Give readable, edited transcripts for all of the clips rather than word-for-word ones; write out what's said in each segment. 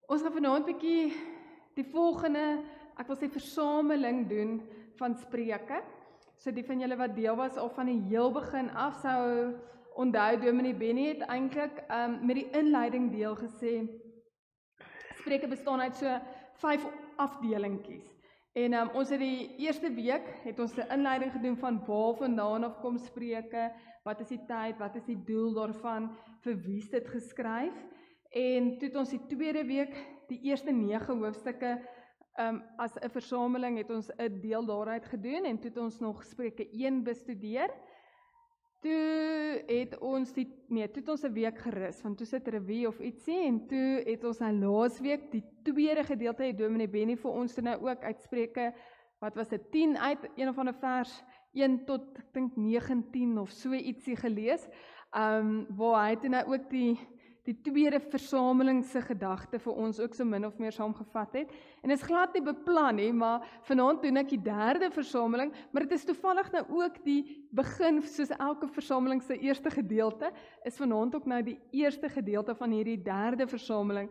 Ons gaan vanaand 'n bietjie die volgende, ek wil sê versameling doen van Spreuke. So die van julle wat deel was al van die heel begin af sou onthou, Dominee Benny het eintlik met die inleiding deel gesê, Spreuke bestaan uit so 5 afdelingkies. En ons het die eerste week, het ons 'n inleiding gedoen van waar vandaan af kom Spreuke, wat is die tyd, wat is die doel daarvan, vir wie is dit geskryf. En toe het ons die tweede week, die eerste 9 hoofstukke, as 'n versameling het ons 'n deel daaruit gedoen, en toe het ons nog Spreuke 1 bestudeer. Toe het ons toe het ons 'n week gerus, want toe sit revue of ietsie, en toe het ons nou laas week die tweede gedeelte, het Dominee Benny vir ons toe nou ook uit Spreuke, wat was dit, 10 uit, een of ander vers, 1 tot, ek dink 19 of so ietsie gelees, waar hy toe nou ook die tweede versamelingse gedagte vir ons ook so min of meer saamgevat het. En is glad nie beplan nie, maar vanaand doen ek die derde versameling, maar dit is toevallig nou ook die begin, soos elke versameling se eerste gedeelte, is vanaand ook nou die eerste gedeelte van hierdie derde versameling,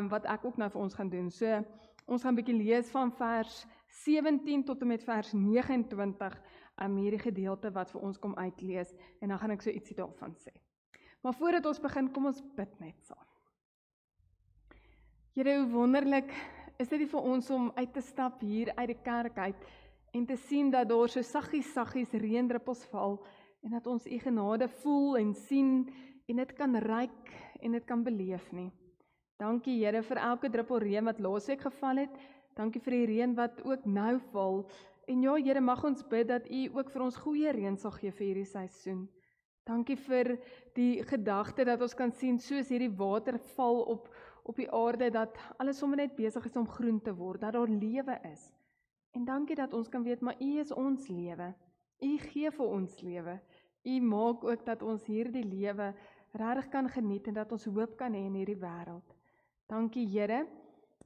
wat ek ook nou vir ons gaan doen. So, ons gaan 'n bietjie lees van vers 17 tot en met vers 29, hierdie gedeelte wat vir ons kom uitlees, en dan gaan ek so ietsie daarvan sê. Maar voordat ons begin, kom ons bid net saam. Here, hoe wonderlik is dit vir ons om uit te stap hier uit die kerk uit en te sien dat daar so saggies reendruppels val en dat ons u genade voel en sien en dit kan ruik en dit kan beleef nie. Dankie Here vir elke druppel reën wat laasweek geval het. Dankie vir die reën wat ook nou val. En ja Here, mag ons bid dat u ook vir ons goeie reën sal gee vir hierdie seisoen. Dankie vir die gedagte dat ons kan sien, soos hierdie water val op die aarde, dat alles sommer net besig is om groen te word, dat daar lewe is. En dankie dat ons kan weet, maar u is ons lewe. U gee vir ons lewe. U maak ook dat ons hierdie lewe regtig kan geniet en dat ons hoop kan hê in hierdie wêreld. Dankie Here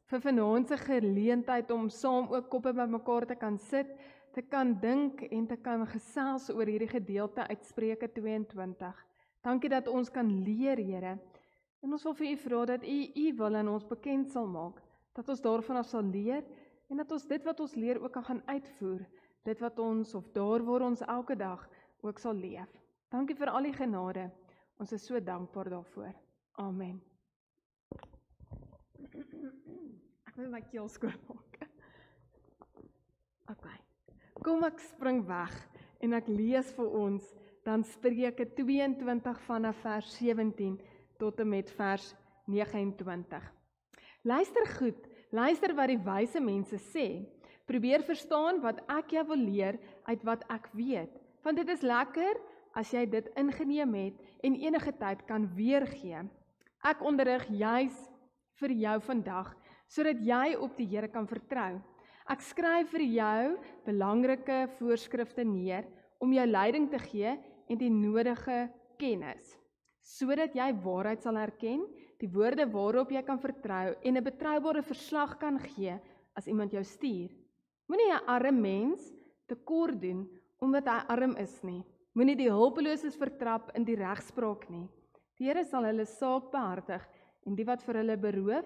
vir vanaand se geleentheid om saam ook koppe by mekaar te kan sit, te kan dink en te kan gesels oor hierdie gedeelte uit Spreuke 22. Dankie dat ons kan leer, Here. En ons wil vir u vra dat u wil in ons bekend sal maak, dat ons daarvan af sal leer, en dat ons dit wat ons leer ook kan gaan uitvoer, dit wat ons, of daar waar ons elke dag ook sal leef. Dankie vir al die genade, ons is so dankbaar daarvoor. Amen. Ek wil my keel skoonmaak. Okay. Kom ek spring weg en ek lees vir ons dan Spreuke 22 vanaf vers 17 tot en met vers 29. Luister goed, luister wat die wyse mense sê. Probeer verstaan wat ek jou wil leer uit wat ek weet. Want dit is lekker as jy dit ingeneem het en enige tyd kan weergee. Ek onderrig juis vir jou vandag, sodat jy op die Here kan vertrou. Ek skryf vir jou belangrike voorskrifte neer, om jou leiding te gee en die nodige kennis, sodat jy waarheid sal herken, die woorde waarop jy kan vertrou en 'n betroubare verslag kan gee as iemand jou stuur. Moenie 'n arm mens tekort doen omdat hy arm is nie. Moenie die hulpeloses vertrap in die regspraak nie. Die Here sal hulle saak behartig en die wat vir hulle beroof,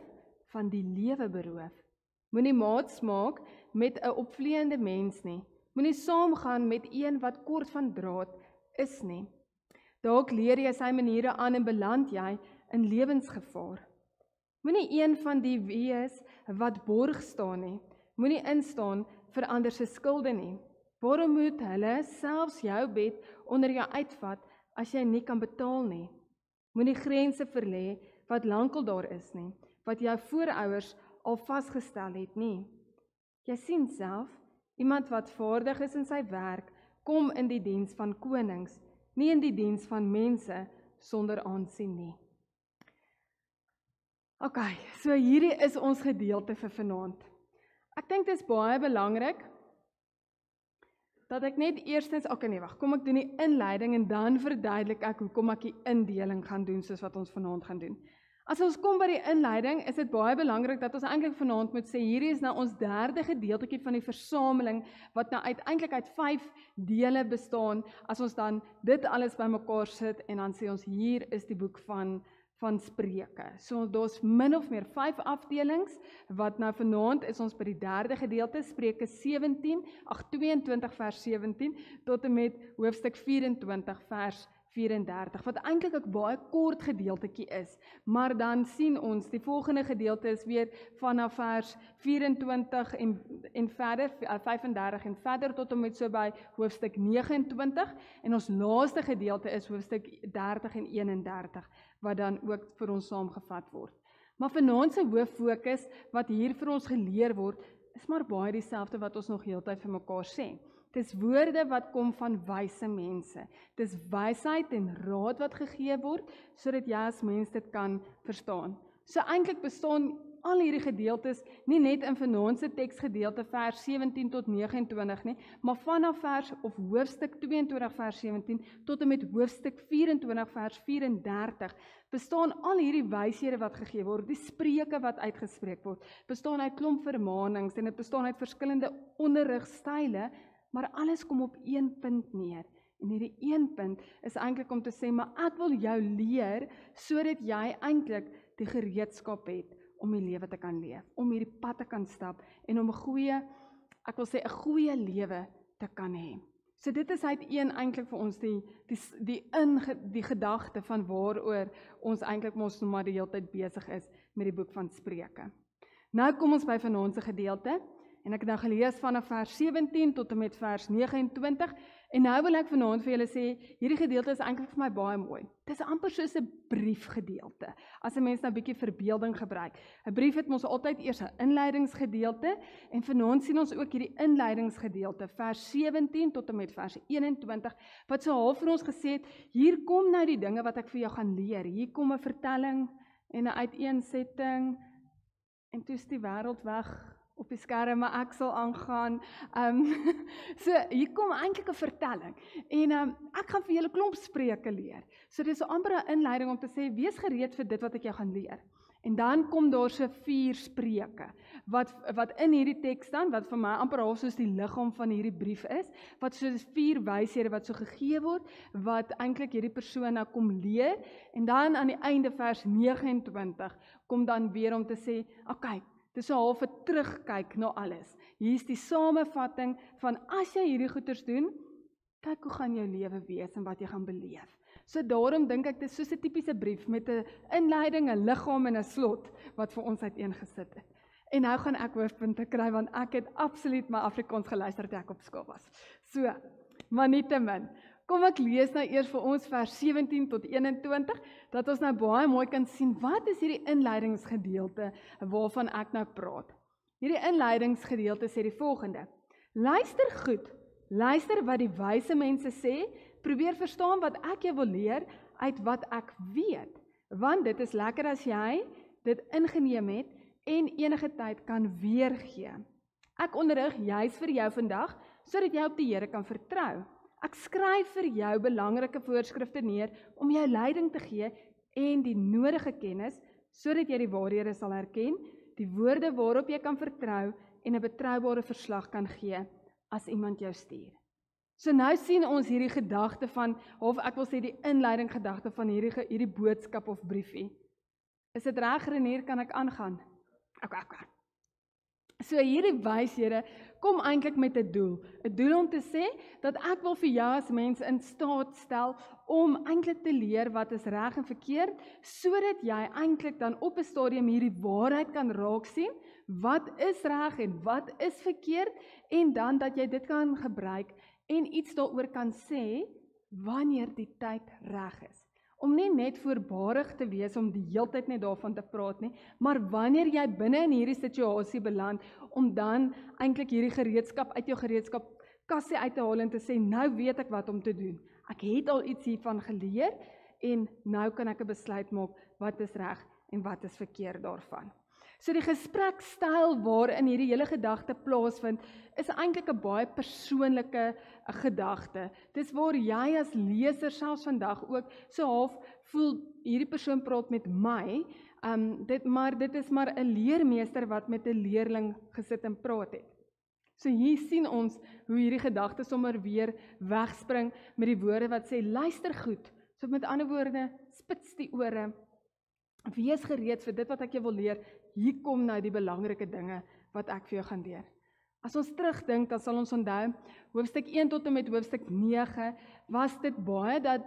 van die lewe beroof. Moenie maats maak met 'n opvleende mens nie. Moenie saamgaan met een wat kort van draad is nie. Dalk leer jy sy maniere aan en beland jy in lewensgevaar. Moenie een van die wees wat borg staan nie. Moenie instaan vir ander se skulde nie. Waarom moet hulle selfs jou bed onder jou uitvat as jy nie kan betaal nie? Moenie grense verlê wat lankal daar is nie, wat jou voorouers al vasgestel het nie. Jy sien self, iemand wat vaardig is in sy werk, kom in die diens van konings, nie in die diens van mense sonder aansien nie. Okay, so hierdie is ons gedeelte vir vanaand. Ek dink dit is baie belangrik dat ek net eerstens, kom ek doen die inleiding en dan verduidelik ek hoekom ek die indeling gaan doen soos wat ons vanaand gaan doen. As ons kom by die inleiding, is dit baie belangrik dat ons eintlik vanaand moet sê, hierdie is nou ons derde gedeeltjie van die versameling, wat nou uiteindelik uit 5 dele bestaan, as ons dan dit alles bymekaar sit, en dan sê ons, hier is die boek van van Spreuke. So daar's min of meer 5 afdelings, wat nou vanaand is ons by die 3de gedeelte, Spreuke 22 vers 17, tot en met hoofstuk 24 vers 34, wat eintlik 'n baie kort gedeeltetjie is, maar dan sien ons, die volgende gedeelte is weer vanaf vers 24 en verder, 35 en verder, tot en met so by hoofstuk 29, en ons laaste gedeelte is hoofstuk 30 en 31, wat dan ook vir ons saamgevat word. Maar vanaand se hooffokus, wat hier vir ons geleer word, is maar baie dieselfde wat ons nog heeltyd vir mekaar sê. Dis woorde wat kom van wyse mense. Dis wysheid en raad wat gegee word, sodat jy as mens dit kan verstaan. So eintlik bestaan al hierdie gedeeltes nie net in vanaand se teksgedeelte vers 17 tot 29 nie, maar vanaf vers of hoofstuk 22 vers 17 tot en met hoofstuk 24 vers 34 bestaan al hierdie wyshede wat gegee word, die spreuke wat uitgespreek word, bestaan uit klomp vermaanings en dit bestaan uit verskillende onderrigstyle, maar alles kom op een punt neer. En hierdie een punt is eintlik om te sê, maar ek wil jou leer, sodat jy eintlik die gereedskap het om die lewe te kan leef, om hierdie pad te kan stap, en om 'n goeie lewe te kan hê. So dit is uiteen eintlik vir ons die gedagte van waaroor ons eintlik mos maar die hele tyd besig is met die boek van Spreuke. Nou kom ons by vanaand se gedeelte, en ek het nou gelees vanaf vers 17 tot en met vers 29, en nou wil ek vanaand vir julle sê, hierdie gedeelte is eintlik vir my baie mooi. Dit is amper soos 'n briefgedeelte, as 'n mens nou 'n bietjie verbeelding gebruik. 'n Brief het mos altyd eers 'n inleidingsgedeelte, en vanaand sien ons ook hierdie inleidingsgedeelte, vers 17 tot en met vers 21, wat so half vir ons gesê het, hier kom nou die dinge wat ek vir jou gaan leer, hier kom 'n vertelling en 'n uiteensetting, en toe is die wêreld weg op die skerm, maar ek sal aangaan. So hier kom eintlik 'n vertelling, en ek gaan vir julle klomp spreuke leer. So dis so amper 'n inleiding om te sê, wees gereed vir dit wat ek jou gaan leer. En dan kom daar so 4 spreuke, wat in hierdie teks dan, wat vir my amper half soos die liggaam van hierdie brief is, wat soos 4 wyshede wat so gegee word, wat eintlik hierdie persoon nou kom leer, en dan aan die einde vers 29, kom dan weer om te sê, okay, dis so half 'n terugkyk na alles. Hier is die samevatting van as jy hierdie goeders doen, kyk hoe gaan jou lewe wees en wat jy gaan beleef. So daarom dink ek, dit is soos 'n tipiese brief met 'n inleiding, 'n liggaam en 'n slot wat vir ons uiteengesit het. En nou gaan ek hoofpunte kry, want ek het absoluut my Afrikaans geluister toe ek op skool was. So, maar nietemin. Kom ek lees nou eers vir ons vers 17 tot 21, dat ons nou baie mooi kan sien, wat is hierdie inleidingsgedeelte waarvan ek nou praat. Hierdie inleidingsgedeelte sê die volgende: luister goed, luister wat die wyse mense sê, probeer verstaan wat ek jou wil leer uit wat ek weet, want dit is lekker as jy dit ingeneem het en enige tyd kan weergee. Ek onderrig juis vir jou vandag, sodat jy op die Here kan vertrou. Ek skryf vir jou belangrike voorskrifte neer om jou leiding te gee en die nodige kennis, sodat jy die waarhede sal herken, die woorde waarop jy kan vertrou en 'n betroubare verslag kan gee as iemand jou stuur. So nou sien ons hierdie gedagte van, of ek wil sê die inleiding gedagte van hierdie boodskap of briefie. Is dit reg, Renier, kan ek aangaan? Okay. So hierdie wyshede kom eintlik met 'n doel om te sê, dat ek wil vir jou as mens in staat stel, om eintlik te leer wat is reg en verkeerd, sodat jy eintlik dan op 'n stadium hierdie waarheid kan raak sien, wat is reg en wat is verkeerd, en dan dat jy dit kan gebruik, en iets daaroor kan sê, wanneer die tyd reg is. Om nie net voorbarig te wees om die heeltyd net daarvan te praat nie, maar wanneer jy binne in hierdie situasie beland, om dan eintlik hierdie gereedskap uit jou gereedskapkassie uit te haal en te sê, nou weet ek wat om te doen. Ek het al iets hiervan geleer, en nou kan ek 'n besluit maak, wat is reg en wat is verkeerd daarvan. So die gesprekstyl waarin hierdie hele gedagte plaasvind, is eintlik 'n baie persoonlike gedagte. Dis waar jy as leser selfs vandag ook so half voel, hierdie persoon praat met my, dit is maar 'n leermeester wat met 'n leerling gesit en praat het. So hier sien ons hoe hierdie gedagte sommer weer wegspring met die woorde wat sê, luister goed. So met ander woorde, spits die ore Wees gereed vir dit wat ek jou wil leer. Hier kom nou die belangrike dinge wat ek vir jou gaan leer. As ons terugdink, dan sal ons onthou, hoofstuk 1 tot en met hoofstuk 9, was dit baie dat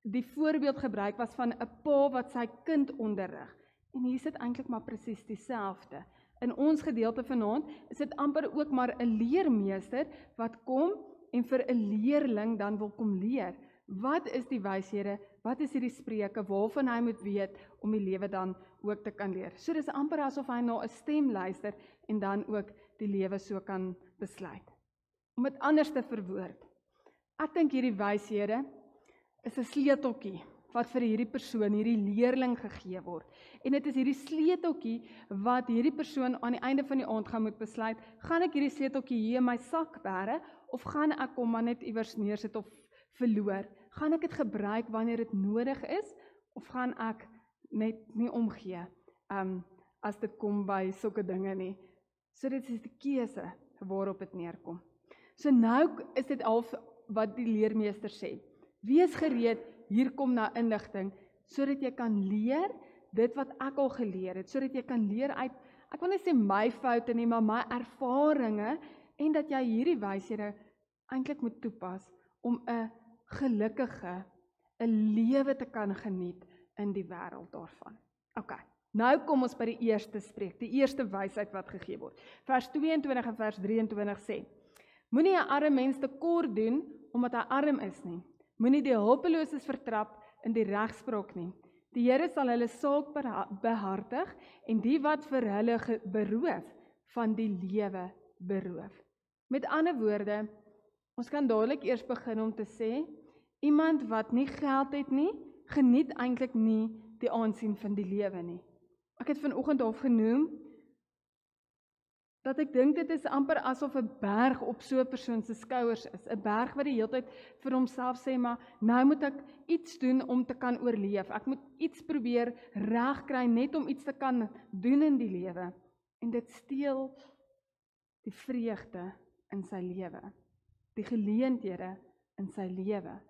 die voorbeeld gebruik was van 'n pa wat sy kind onderrig. En hier is dit eintlik maar presies dieselfde. In ons gedeelte vanaand is dit amper ook maar 'n leermeester wat kom en vir 'n leerling dan wil kom leer. Wat is die wyshede? Wat is hierdie spreuke waarvan hy moet weet om die lewe dan ook te kan leer? So dis amper asof hy na 'n stem luister en dan ook die lewe so kan besluit. Om dit anders te verwoord. Ek dink hierdie wyshede is 'n sleuteltjie wat vir hierdie persoon, hierdie leerling gegee word. En dit is hierdie sleuteltjie wat hierdie persoon aan die einde van die aand gaan moet besluit, gaan ek hierdie sleuteltjie hier in my sak bære, of gaan ek hom maar net iewers neersit of verloor? Gaan ek dit gebruik wanneer dit nodig is, of gaan ek net nie omgee, as dit kom by sulke dinge nie? So dit is die keuse waarop dit neerkom. So nou is dit al wat die leermeester sê. Wees gereed, hier kom nou inligting, sodat jy kan leer dit wat ek al geleer het, sodat jy kan leer uit, ek wil nie sê my foute nie, maar my ervarings, en dat jy hierdie wyshede eintlik moet toepas om 'n gelukkige, 'n lewe te kan geniet in die wêreld daarvan. OK, nou kom ons by die eerste spreek, die eerste wysheid wat gegee word. Vers 22 en vers 23 sê, moenie 'n arme mens tekort doen, omdat hy arm is nie. Moenie die hulpeloses vertrap in die regspraak nie. Die Here sal hulle saak behartig en die wat vir hulle beroof, van die lewe beroof. Met ander woorde, ons kan dadelik eers begin om te sê, iemand wat nie geld het nie, geniet eintlik nie die aansien van die lewe nie. Ek het vanoggend al genoem, dat ek dink dit is amper asof 'n berg op so 'n persoon se skouers is. 'n Berg wat die hele tyd vir homself sê, maar nou moet ek iets doen om te kan oorleef. Ek moet iets probeer regkry net om iets te kan doen in die lewe. En dit steel die vreugde in sy lewe, die geleenthede in sy lewe.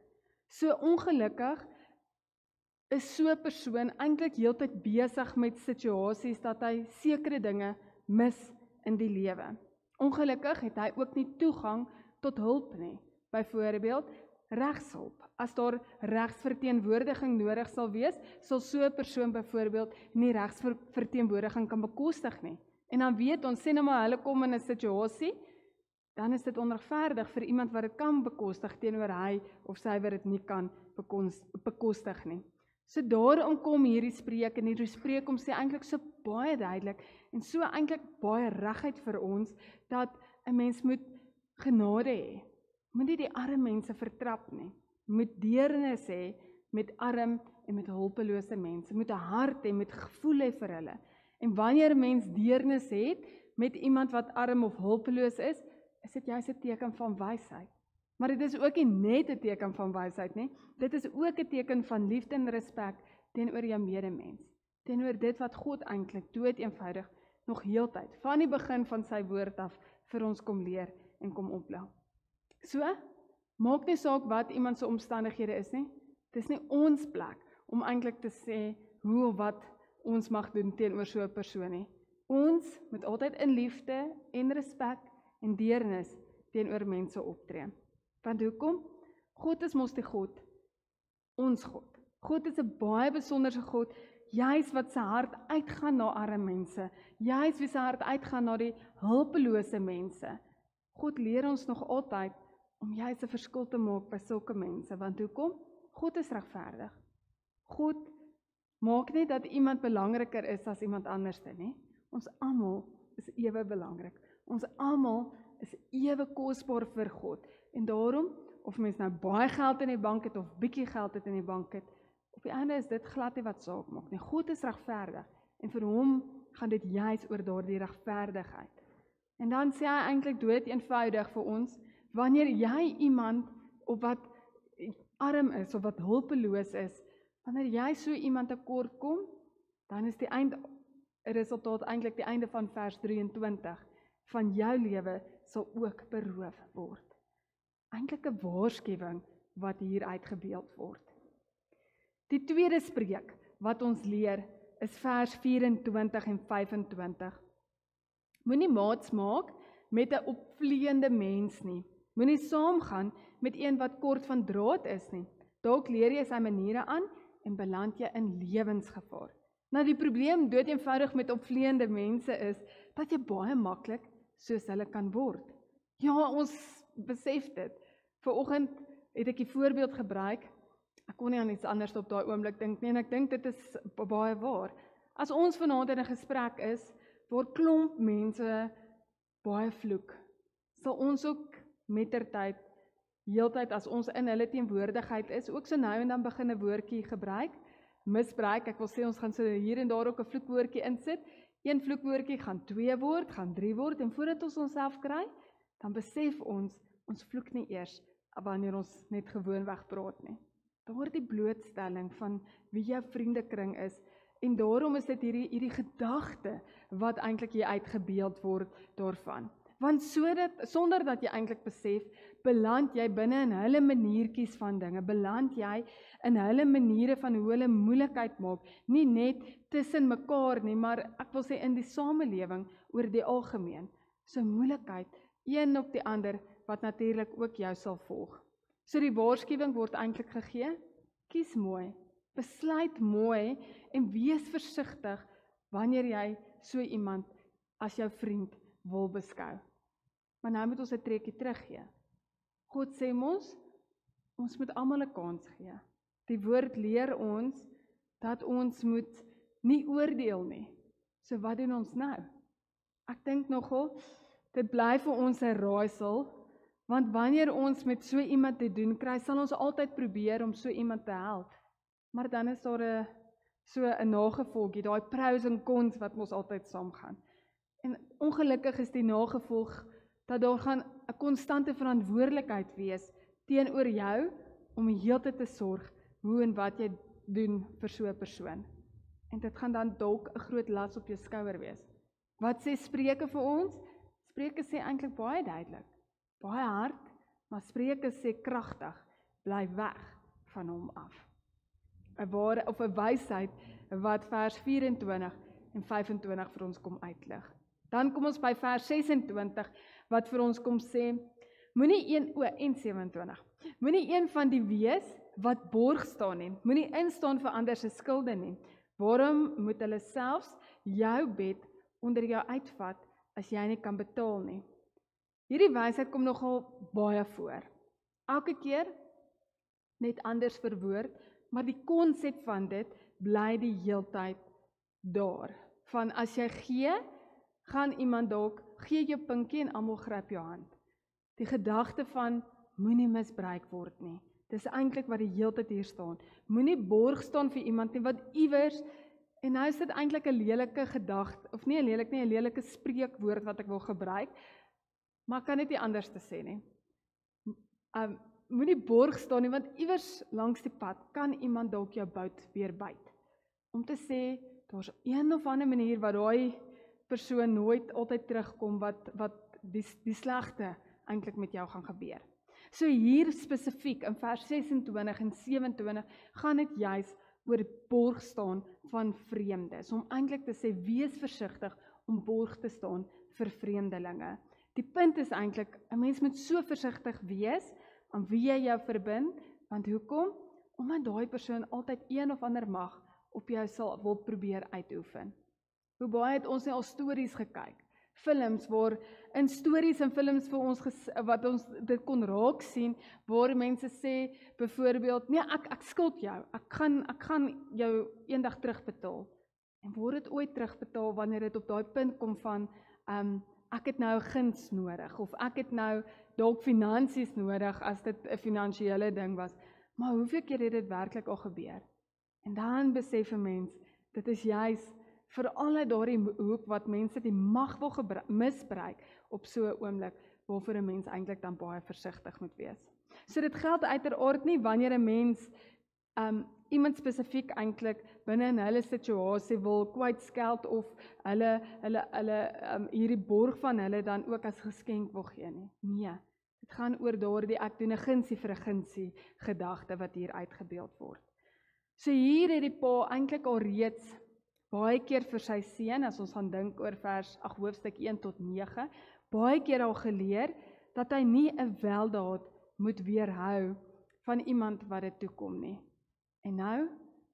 So ongelukkig is so 'n persoon eintlik heeltyd besig met situasies dat hy sekere dinge mis in die lewe. Ongelukkig het hy ook nie toegang tot hulp nie. Byvoorbeeld regshulp. As daar regsverteenwoordiging nodig sal wees, sal so 'n persoon byvoorbeeld nie regsverteenwoordiging kan bekostig nie. En dan weet ons, sê nou maar hulle kom in 'n situasie, dan is dit onregverdig vir iemand wat dit kan bekostig teenoor hy of sy wat dit nie kan bekostig nie. So daarom kom hierdie spreek, en hierdie spreek kom sê eintlik so baie duidelik, en so eintlik baie regheid vir ons, dat 'n mens moet genade hê. Moet nie die arme mense vertrap nie. Moet deernis hê met arm en met hulpelose mense. Moet 'n hart hê, met gevoel hê vir hulle. En wanneer 'n mens deernis het met iemand wat arm of hulpeloos is dit juist 'n teken van wysheid. Maar dit is ook nie net 'n teken van wysheid nie. Dit is ook 'n teken van liefde en respek teenoor jou medemens. Teenoor dit wat God eintlik dood eenvoudig nog heeltyd van die begin van sy woord af vir ons kom leer en kom opbou. So, maak nie saak wat iemand se omstandighede is nie. Dit is nie ons plek om eintlik te sê hoe of wat ons mag doen teenoor so 'n persoon nie. Ons moet altyd in liefde en respek en deernis teenoor mense optree. Want hoekom? God is mos die God, ons God. God is 'n baie besonderse God, juis wat sy hart uitgaan na arme mense, juis wie sy hart uitgaan na die hulpelose mense. God leer ons nog altyd om juis 'n verskil te maak by sulke mense, want hoekom? God is regverdig. God maak nie dat iemand belangriker is as iemand anders nie. Ons almal is ewe belangrik. Ons almal is ewe kosbaar vir God. En daarom, of mens nou baie geld in die bank het, of bietjie geld het in die bank het, op die einde is dit glad nie wat saak maak nie. God is regverdig, en vir hom gaan dit juis oor daardie regverdigheid. En dan sê hy eintlik dood eenvoudig vir ons, wanneer jy iemand, of wat arm is, of wat hulpeloos is, wanneer jy so iemand tekort kom, dan is die resultaat eintlik die einde van vers 23, van jou lewe sal ook beroof word. Eintlik 'n waarskuwing wat hier uitgebeeld word. Die tweede spreek wat ons leer, is vers 24 en 25. Moenie maats maak met 'n opvleiende mens nie. Moenie saamgaan met een wat kort van draad is nie. Dalk leer jy sy maniere aan en beland jy in lewensgevaar. Nou die probleem dood eenvoudig met opvleiende mense is dat jy baie maklik soos hulle kan word. Ja, ons besef dit. Vanoggend het ek die voorbeeld gebruik. Ek kon nie aan iets anders op daai oomblik dink nie en ek dink dit is baie waar. As ons vanaand in 'n gesprek is waar klomp mense baie vloek, sal ons ook mettertyd, heeltyd as ons in hulle teenwoordigheid is, ook so nou en dan begin 'n woordjie gebruik, misbruik. Ek wil sê ons gaan so hier en daar ook 'n vloekwoordjie insit. Een vloekwoordjie gaan 2 word, gaan 3 word en voordat ons onsself kry, dan besef ons vloek nie eers wanneer ons net gewoonweg praat nie. Daardie blootstelling van wie jou vriendekring is en daarom is dit hierdie gedagte wat eintlik hier uitgebeeld word daarvan. Want sonder dat jy eintlik besef, beland jy binne in hulle maniertjies van dinge, beland jy in hulle maniere van hoe hulle moeilikheid maak, nie net tussen mekaar nie, maar ek wil sê in die samelewing oor die algemeen. So moeilikheid, een op die ander, wat natuurlik ook jou sal volg. So die waarskuwing word eintlik gegee, kies mooi, besluit mooi en wees versigtig wanneer jy so iemand as jou vriend wil beskou. Maar nou moet ons 'n trekkie teruggee. God sê ons moet almal 'n kans gee. Die woord leer ons dat ons moet nie oordeel nie. So wat doen ons nou? Ek dink nogal, dit bly vir ons 'n raaisel, want wanneer ons met so iemand te doen kry, sal ons altyd probeer om so iemand te help. Maar dan is daar 'n nagevolgie, daai pros en cons wat ons altyd saamgaan. En ongelukkig is die nagevolg dat daar gaan 'n konstante verantwoordelikheid wees teenoor jou om die hele tyd te sorg hoe en wat jy doen vir so 'n persoon. En dit gaan dan dalk 'n groot las op jou skouer wees. Wat sê Spreuke vir ons? Spreuke sê eintlik baie duidelik, baie hard, maar Spreuke sê kragtig, bly weg van hom af. 'n ware of 'n wysheid wat vers 24 en 25 vir ons kom uitlig. Dan kom ons by vers 26 wat vir ons kom sê, moenie en 27. Moenie een van die wees wat borg staan nie. Moenie instaan vir ander se skulde nie. Waarom moet hulle selfs jou bed onder jou uitvat as jy nie kan betaal nie? Hierdie wysheid kom nogal baie voor. Elke keer net anders verwoord, maar die konsep van dit bly die heeltyd daar. Van as jy gee, gaan iemand dalk gee jou pinkie en almal gryp jou hand. Die gedagte van moenie misbruik word nie. Dis eintlik wat die heeltyd hier staan. Moenie borg staan vir iemand nie wat iewers, en nou is dit eintlik 'n lelike gedagte, of nie 'n lelik nie, 'n lelike spreekwoord wat ek wil gebruik, maar ek kan dit nie anders te sê nie. Moenie borg staan nie, want iewers langs die pad kan iemand dalk jou bout weer byt. Om te sê, daar's een of ander manier wat daai persoon nooit altyd terugkom wat die slegte eintlik met jou gaan gebeur. So hier spesifiek in vers 26 en 27 gaan dit juis oor borg staan van vreemdes. Om eintlik te sê, wees versigtig om borg te staan vir vreemdelinge. Die punt is eintlik, 'n mens moet so versigtig wees aan wie jy jou verbind, want hoekom? Omdat daai persoon altyd een of ander mag op jou sal wil probeer uitoefen. Hoe baie het ons al stories gekyk, films waar in stories en films vir ons wat ons dit kon raak sien, waar mense sê byvoorbeeld, nee, ek skuld jou, ek gaan jou eendag terugbetaal. En word dit ooit terugbetaal wanneer dit op daai punt kom van ek het nou guns nodig, of ek het nou dalk finansies nodig as dit 'n finansiële ding was. Maar hoeveel keer het dit werklik al gebeur? En dan besef 'n mens, dit is juis veral uit daardie hoek wat mense die mag wil misbruik op so 'n oomblik, waarvoor 'n mens eintlik dan baie versigtig moet wees. So dit geld uiteraard nie wanneer 'n mens iemand spesifiek eintlik binne in hulle situasie wil kwytskeld of hulle hierdie borg van hulle dan ook as geskenk wil gee nie. Nee, dit gaan oor daardie ek doen 'n gunsie vir 'n gunsie gedagte wat hier uitgebeeld word. So hier het die pa eintlik al reeds baie keer vir sy seun, as ons gaan dink oor hoofstuk 1 tot 9, baie keer al geleer, dat hy nie 'n weldaad moet weerhou van iemand wat dit toekom nie. En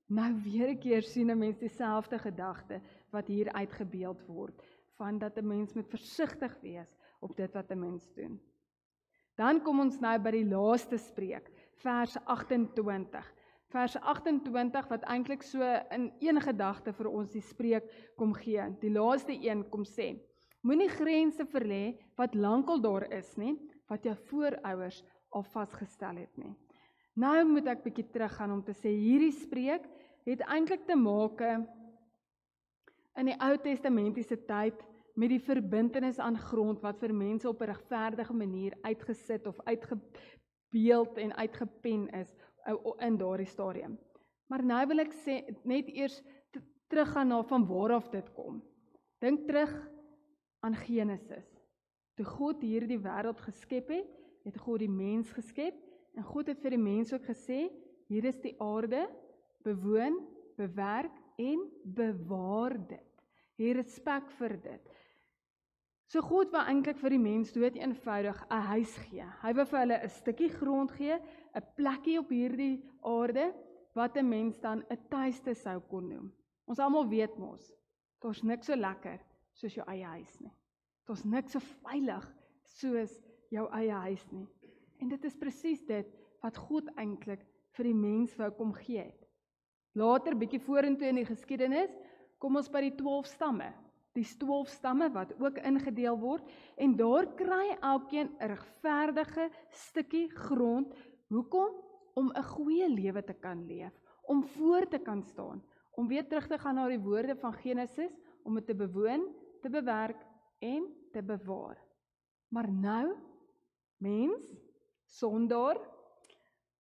nou weer 'n keer sien 'n mens dieselfde gedagte wat hier uitgebeeld word, van dat 'n mens moet versigtig wees op dit wat 'n mens doen. Dan kom ons nou by die laaste spreek, vers 28. Vers 28 wat eintlik so in een gedagte vir ons die spreek kom gee. Die laaste een kom sê, moenie grense verlê wat lankal daar is nie, wat jou voorouers al vasgestel het nie. Nou moet ek bietjie teruggaan om te sê, hierdie spreek het eintlik te maak in die Ou Testamentiese tyd met die verbintenis aan grond wat vir mense op 'n regverdige manier uitgesit of uitgebeeld en uitgepen is in daardie stadium. Maar nou wil ek sê, net eers teruggaan na van waar af dit kom. Dink terug aan Genesis. Toe God hierdie wêreld geskep het God die mens geskep, en God het vir die mens ook gesê, hier is die aarde, bewoon, bewerk en bewaar dit. Hier respek vir dit. So God wou eintlik vir die mens dood eenvoudig 'n huis gee. Hy wou vir hulle 'n stukkie grond gee, 'n plekkie op hierdie aarde, wat 'n mens dan 'n tuiste sou kon noem. Ons almal weet mos, daar's niks so lekker soos jou eie huis nie. Daar's niks so veilig soos jou eie huis nie. En dit is presies dit wat God eintlik vir die mens wou kom gee het. Later, bietjie vorentoe in die geskiedenis, kom ons by die 12 stamme. Die 12 stamme wat ook ingedeel word, en daar kry elkeen 'n regverdige stukkie grond. Hoekom? Om 'n goeie lewe te kan leef, om voor te kan staan, om weer terug te gaan na die woorde van Genesis, om dit te bewoon, te bewerk en te bewaar. Maar nou, mens, sondaar,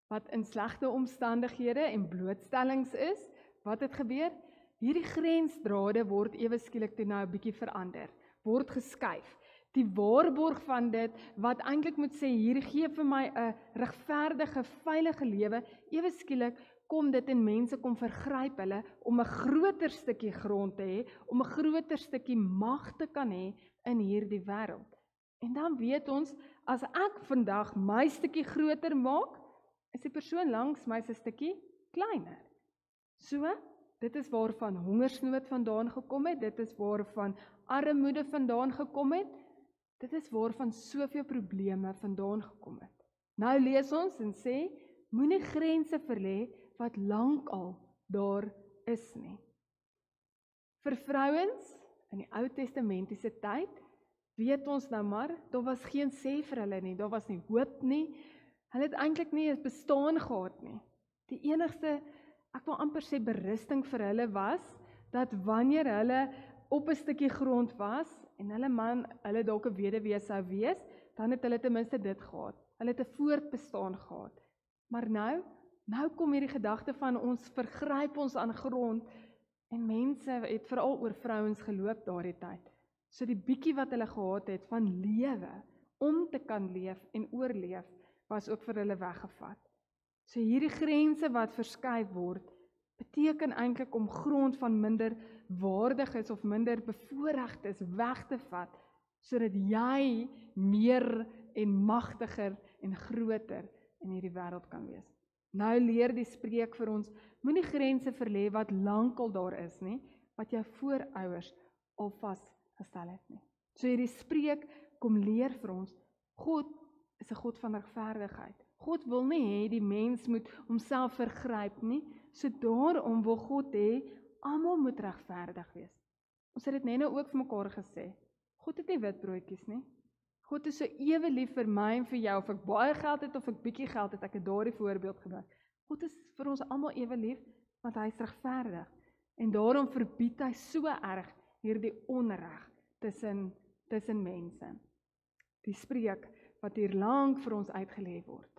wat in slegte omstandighede en blootstellings is, wat het gebeur? Hierdie grensdrade word ewe skielik toe nou 'n bietjie verander, word geskuif. Die waarborg van dit, wat eintlik moet sê, hier gee vir my 'n regverdige, veilige lewe, ewe skielik kom dit en mense kom vergryp hulle om 'n groter stukkie grond te hê, om 'n groter stukkie mag te kan hê in hierdie wêreld. En dan weet ons, as ek vandag my stukkie groter maak, is die persoon langs my se stukkie kleiner. So, dit is waarvan hongersnood vandaan gekom het, dit is waarvan armoede vandaan gekom het, dit is waarvan soveel probleme vandaan gekom het. Nou lees ons en sê, moenie grense verlê wat lankal daar is nie. Vir vrouens in die Ou Testamentiese tyd, weet ons nou maar, daar was geen sê vir hulle nie, daar was nie hoop nie, hulle het eintlik nie 'n bestaan gehad nie. Die enigste, ek wil amper sê berusting vir hulle was, dat wanneer hulle op 'n stukkie grond was, en hulle man, hulle dalk 'n weduwee sou wees, dan het hulle ten minste dit gehad. Hulle het 'n voortbestaan gehad. Maar nou kom hierdie gedagte van ons vergryp ons aan grond, en mense het veral oor vrouens geloop daardie tyd. So die bietjie wat hulle gehad het van lewe, om te kan leef en oorleef, was ook vir hulle weggevat. So hierdie grense wat verskuif word, beteken eintlik om grond van minder waardig is of minder bevoorregd is weg te vat, sodat jy meer en magtiger en groter in hierdie wêreld kan wees. Nou leer die spreek vir ons, moenie grense verlê wat lankal daar is nie, wat jou voorouers al vasgestel het nie. So hierdie spreek kom leer vir ons, God is 'n God van regverdigheid. God wil nie hê die mens moet homself vergryp nie, so daarom wil God hê, almal moet regverdig wees. Ons het dit net nou ook vir mekaar gesê, God het nie witbroodjies nie. God is so ewe lief vir my en vir jou, of ek baie geld het of ek bietjie geld het, ek het daardie voorbeeld gebruik. God is vir ons almal ewe lief, want hy is regverdig. En daarom verbied hy so erg hierdie onreg tussen mense. Die spreek wat hier lank vir ons uitgelê word.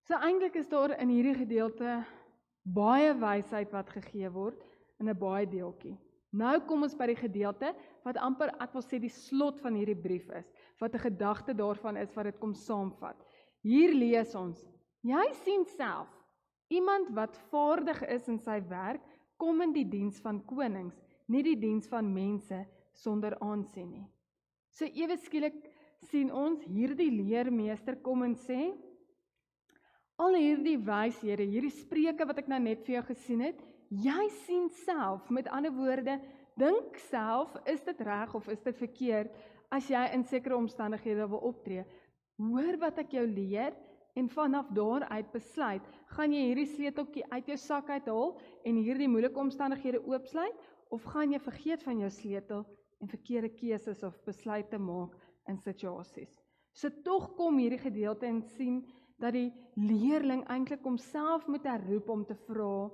So eintlik is daar in hierdie gedeelte baie wysheid wat gegee word in 'n baie deeltjie. Nou kom ons by die gedeelte wat amper, ek wil sê, die slot van hierdie brief is, wat 'n gedagte daarvan is wat dit kom saamvat. Hier lees ons, jy sien self, iemand wat vaardig is in sy werk, kom in die diens van konings, nie die diens van mense sonder aansien nie. So ewe skielik sien ons hierdie leermeester kom en sê, al hierdie wyshede, hierdie spreuke wat ek nou net vir jou gesien het, jy sien self, met ander woorde, dink self, is dit reg of is dit verkeerd, as jy in sekere omstandighede wil optree. Hoor wat ek jou leer, en vanaf daaruit besluit, gaan jy hierdie sleuteltjie uit jou sak uithaal, en hierdie moeilike omstandighede oopsluit, of gaan jy vergeet van jou sleutel, en verkeerde keuses of besluite maak in situasies. So tog kom hierdie gedeelte en sien, dat die leerling eintlik homself moet herroep om te vra,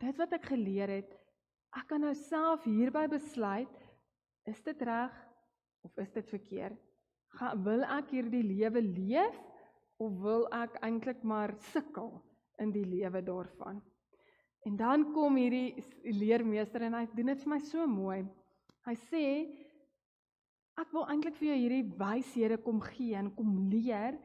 dit wat ek geleer het, ek kan nou self hierby besluit, is dit reg of is dit verkeerd? Wil ek hierdie lewe leef of wil ek eintlik maar sukkel in die lewe daarvan? En dan kom hierdie leermeester en hy doen dit vir my so mooi. Hy sê, ek wil eintlik vir jou hierdie wyshede kom gee en kom leer,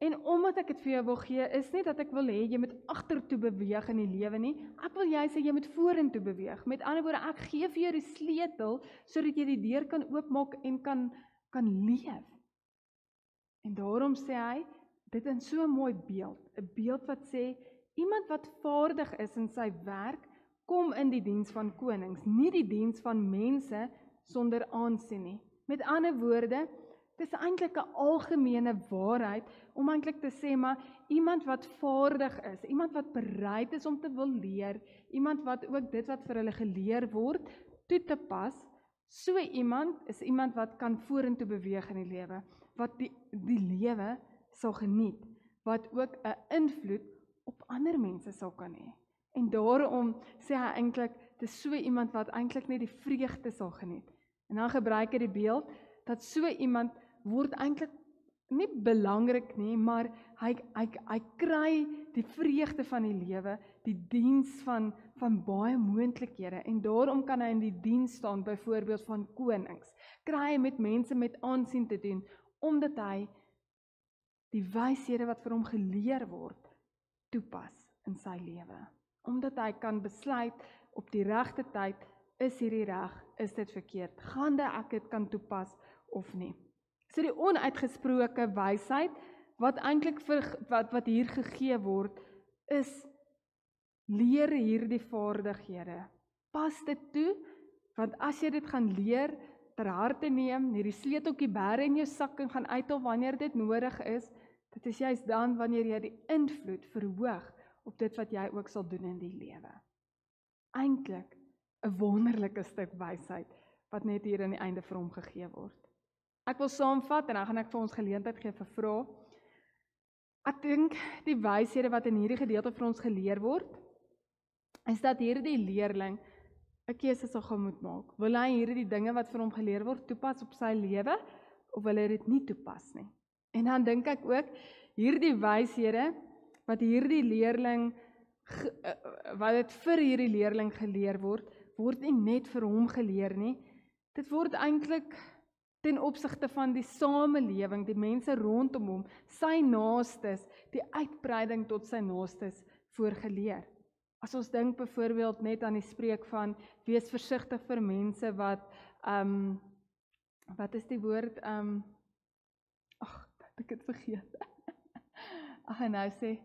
en omdat ek dit vir jou wil gee, is nie dat ek wil hê, jy moet agtertoe beweeg in die lewe nie, ek wil jy sê, jy moet vorentoe beweeg. Met ander woorde, ek gee vir jou die sleutel, sodat jy die deur kan oopmaak en kan leef. En daarom sê hy, dit is so 'n mooi beeld, 'n beeld wat sê, iemand wat vaardig is in sy werk, kom in die diens van konings, nie die diens van mense sonder aansien nie. Met ander woorde, dit is eintlik 'n algemene waarheid, om eintlik te sê, maar iemand wat vaardig is, iemand wat bereid is om te wil leer, iemand wat ook dit wat vir hulle geleer word, toe te pas, so iemand is iemand wat kan vorentoe beweeg in die lewe, wat die lewe sal geniet, wat ook 'n invloed op ander mense sal kan hê. En daarom sê hy eintlik, dit is so iemand wat eintlik net die vreugde sal geniet. En dan gebruik hy die beeld, dat so iemand word eintlik nie belangrik nie, maar hy kry die vreugde van die lewe, die diens van baie moontlikhede, en daarom kan hy in die diens staan, byvoorbeeld van konings, kry hy met mense met aansien te doen, omdat hy die wyshede wat vir hom geleer word, toepas in sy lewe. Omdat hy kan besluit op die regte tyd, is hierdie reg, is dit verkeerd, gaande ek dit kan toepas of nie. So die onuitgesproke wysheid, wat eintlik wat hier gegee word, is leer hierdie vaardighede. Pas dit toe, want as jy dit gaan leer, ter harte neem, hierdie sleuteltjie bære in jou sak en gaan uithaal wanneer dit nodig is, dit is juist dan wanneer jy die invloed verhoog op dit wat jy ook sal doen in die lewe. Eintlik 'n wonderlike stuk wysheid wat net hier aan die einde vir hom gegee word. Ek wil saamvat en dan gaan ek vir ons geleentheid gee vir vrae. Ek dink die wyshede wat in hierdie gedeelte vir ons geleer word, is dat hierdie leerling 'n keuse sal gaan moet maak. Wil hy hierdie dinge wat vir hom geleer word toepas op sy lewe, of wil hy dit nie toepas nie? En dan dink ek ook, hierdie wyshede wat hierdie leerling, wat dit vir hierdie leerling geleer word nie net vir hom geleer nie, dit word eintlik ten opsigte van die samelewing, die mense rondom hom, sy naastes, die uitbreiding tot sy naastes voorgeleer. As ons dink byvoorbeeld net aan die spreek van, wees versigtig vir mense wat, wat is die woord, ek het vergeet, en nou sê,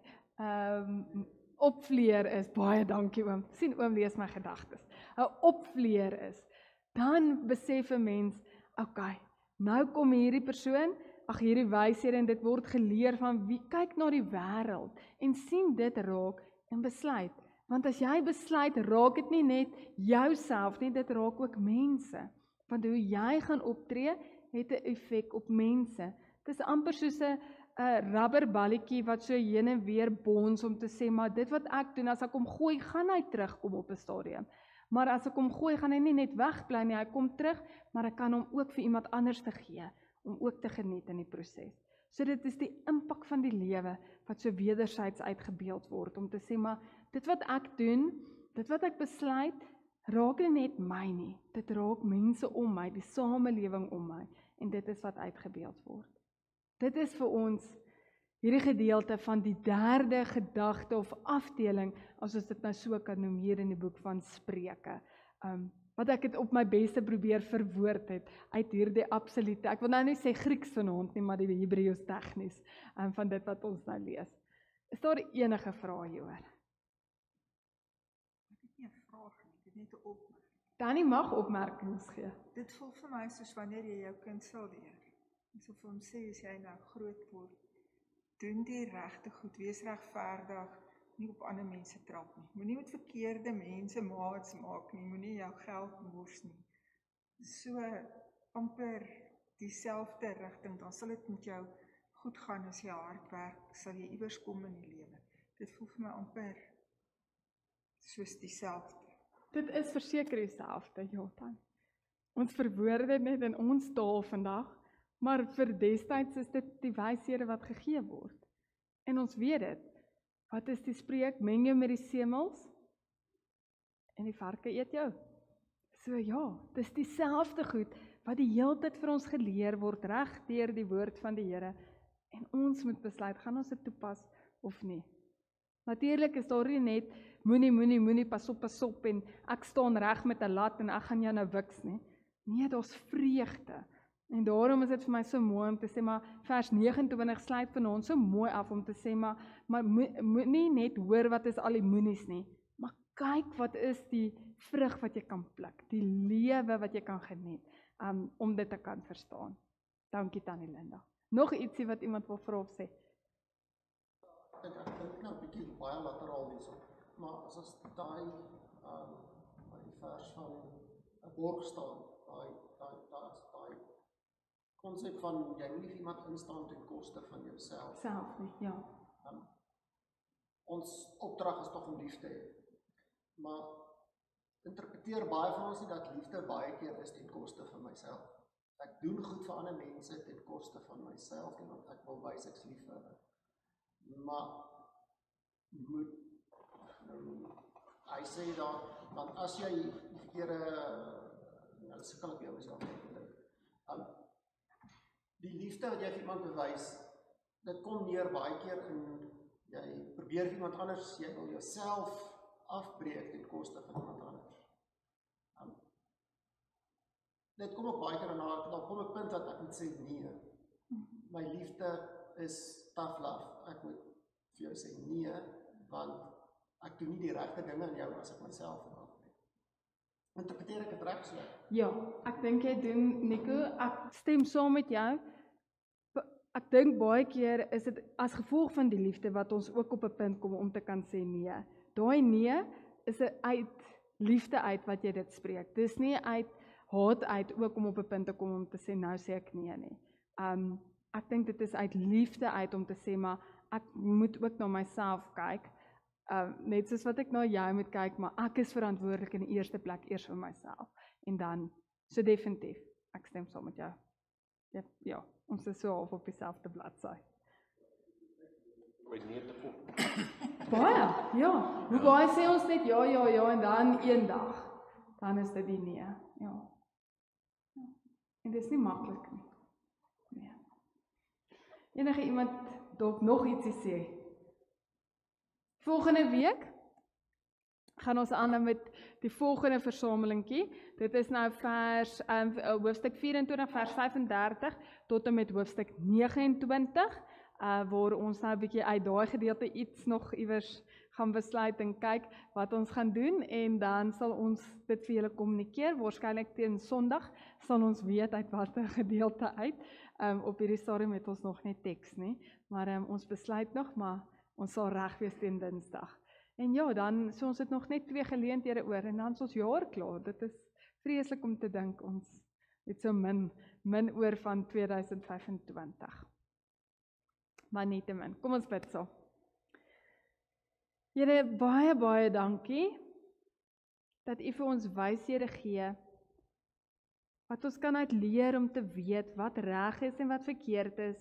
opvleer is, baie dankie oom, sien oom lees my gedagtes, 'n opvleer is, dan besef 'n mens, okay, nou kom hierdie persoon, hierdie wyshede en dit word geleer van wie kyk na die wêreld en sien dit raak en besluit. Want as jy besluit, raak dit nie net jouself nie, dit raak ook mense. Want hoe jy gaan optree, het 'n effek op mense. Dit is amper soos 'n rubberballetjie wat so heen en weer bons om te sê, maar dit wat ek doen, as ek hom gooi, gaan hy terugkom op 'n stadium. Maar as ek hom gooi, gaan hy nie net wegbly nie, hy kom terug, maar ek kan hom ook vir iemand anders te gee, om ook te geniet in die proses. So dit is die impak van die lewe, wat so wederzijds uitgebeeld word, om te sê, maar dit wat ek doen, dit wat ek besluit, raak nie net my nie, dit raak mense om my, die samelewing om my, en dit is wat uitgebeeld word. Dit is vir ons hierdie gedeelte van die derde gedagte of afdeling, as ons dit nou so kan noem hier in die boek van Spreuke. Wat ek het op my beste probeer verwoord het, uit hierdie absolute, ek wil nou nie sê Grieks vanaand nie, maar die Hebreëus tegnies, van dit wat ons nou lees. Is daar enige vrae hieroor? Ek het nie 'n vraag nie, ek het net 'n opmerking. Danny mag opmerkings gee. Dit voel vir my soos wanneer jy jou kind sal leer. Asof vir hom sê, as jy nou groot word, doen die regte goed, wees regverdig, nie op ander mense trap nie. Moenie met verkeerde mense maats maak nie, moenie jou geld mors nie. So amper dieselfde rigting, dan sal dit met jou goed gaan as jy hard werk, sal jy iewers kom in die lewe. Dit voel vir my amper soos dieselfde. Dit is verseker dieselfde, Jotan. Ons verwoord dit net in ons taal vandag, maar vir destyds is dit die wyshede wat gegee word. En ons weet dit. Wat is die spreek? Meng jou met die semels en die varke eet jou. So ja, dis dieselfde goed wat die hele tyd vir ons geleer word reg deur die woord van die Here. En ons moet besluit, gaan ons dit toepas of nie. Natuurlik is daar nie net moenie, pas op en ek staan reg met 'n lat en ek gaan jou nou wiks nie. Nee, daar's vreugde. En daarom is dit vir my so mooi om te sê, maar vers 29 sluit vanaand so mooi af om te sê, maar moenie net hoor wat is al die moenies nie, maar kyk wat is die vrug wat jy kan pluk, die lewe wat jy kan geniet, om dit te kan verstaan. Dankie Tannie Linda. Nog ietsie wat iemand wil vra of sê? Ek dink nou 'n bietjie baie lateraal hierso, maar as ons daai die vers van 'n borg staan, daai konsep van jy moet nie vir iemand instaan ten koste van jouself. Self nie, ja. Ons opdrag is tog om lief te hê. Maar interpreteer baie van ons nie dat liefde baie keer is ten koste van myself. Ek doen goed vir ander mense ten koste van myself, want ek wil wys ek's lief vir hulle. Maar moet hy sê daar, want as jy die verkeerde nou sukkel ek jou myself die liefde wat jy vir iemand bewys, dit kom neer baie keer in jy probeer vir iemand anders, jy wil jouself afbreek ten koste van iemand anders. Dit kom ook baie keer daar kom 'n punt wat ek moet sê nee. My liefde is tough love. Ek moet vir jou sê nee, want ek doen nie die regte dinge aan jou as ek myself afbreek. Interpreteer ek dit reg so? Ja, ek dink jy doen, Nico, ek stem saam met jou. Ek dink baie keer is dit as gevolg van die liefde wat ons ook op 'n punt kom om te kan sê nee. Daai nee is 'n uit liefde uit wat jy dit spreek. Dis nie uit haat uit ook om op 'n punt te kom om te sê nou sê ek nee nie. Ek dink dit is uit liefde uit om te sê maar ek moet ook na myself kyk. Net soos wat ek na jou moet kyk, maar ek is verantwoordelik in die eerste plek eers vir myself. En dan, so definitief, ek stem saam met jou. Ja, ons is so half op dieselfde bladsy. Nee te kom. Baie, ja. Hoe baie sê ons net ja, en dan eendag, dan is dit die nee, ja. En dit is nie maklik nie. Nee. Enige iemand dalk nog ietsie sê? Volgende week gaan ons aan met die volgende versamelingkie. Dit is nou hoofstuk 24 vers 35 tot en met hoofstuk 29, waar ons nou 'n bietjie uit daai gedeelte iets nog iewers gaan besluit en kyk wat ons gaan doen, en dan sal ons dit vir julle kommunikeer. Waarskynlik teen Sondag sal ons weet uit watter gedeelte uit. Op hierdie stadium het ons nog net teks nie, maar ons besluit nog, maar ons sal reg wees teen Dinsdag. En ja, dan so ons het nog net 2 geleenthede oor en dan is ons jaar klaar. Dit is vreeslik om te dink ons het so min oor van 2025. Maar nietemin, kom ons bid so. Here, baie dankie dat U vir ons wyshede gee, wat ons kan uitleer om te weet wat reg is en wat verkeerd is,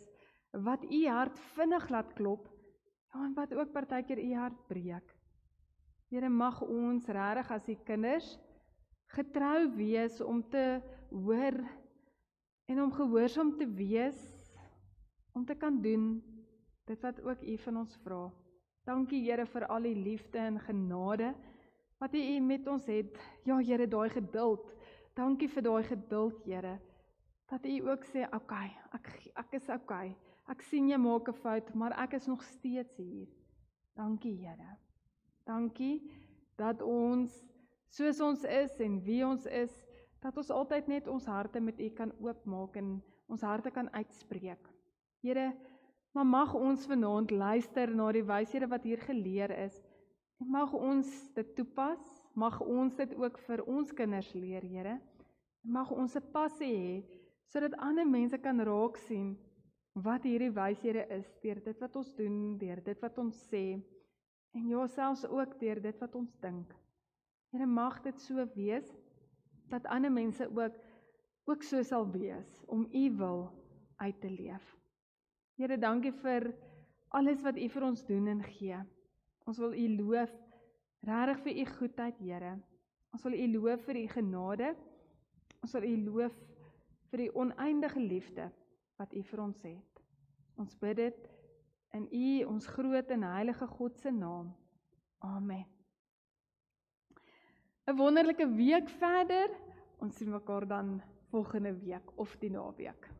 wat U hart vinnig laat klop, ja, en wat ook partykeer U hart breek. Here, mag ons regtig as U kinders getrou wees om te hoor en om gehoorsaam te wees, om te kan doen dit wat ook U van ons vra. Dankie Here vir al die liefde en genade wat U met ons het. Ja Here, daai geduld. Dankie vir daai geduld Here. Dat U ook sê, okay, ek is okay. Ek sien jy maak 'n fout, maar ek is nog steeds hier. Dankie Here. Dankie dat ons, soos ons is en wie ons is, dat ons altyd net ons harte met U kan oopmaak en ons harte kan uitspreek. Here, maar mag ons vanaand luister na die wyshede wat hier geleer is, en mag ons dit toepas, mag ons dit ook vir ons kinders leer, Here, en mag ons 'n passie hê, sodat ander mense kan raak sien, wat hierdie wyshede is, deur dit wat ons doen, deur dit wat ons sê, en ja, selfs ook deur dit wat ons dink. Here, mag dit so wees, dat ander mense ook so sal wees, om U wil uit te leef. Here, dankie vir alles wat U vir ons doen en gee. Ons wil U loof, regtig vir U goedheid, Here. Ons wil U loof vir U genade, ons wil U loof vir die oneindige liefde wat U vir ons het. Ons bid dit in U, ons groot en heilige God se naam. Amen. 'n wonderlike week verder. Ons sien mekaar dan volgende week of die naweek.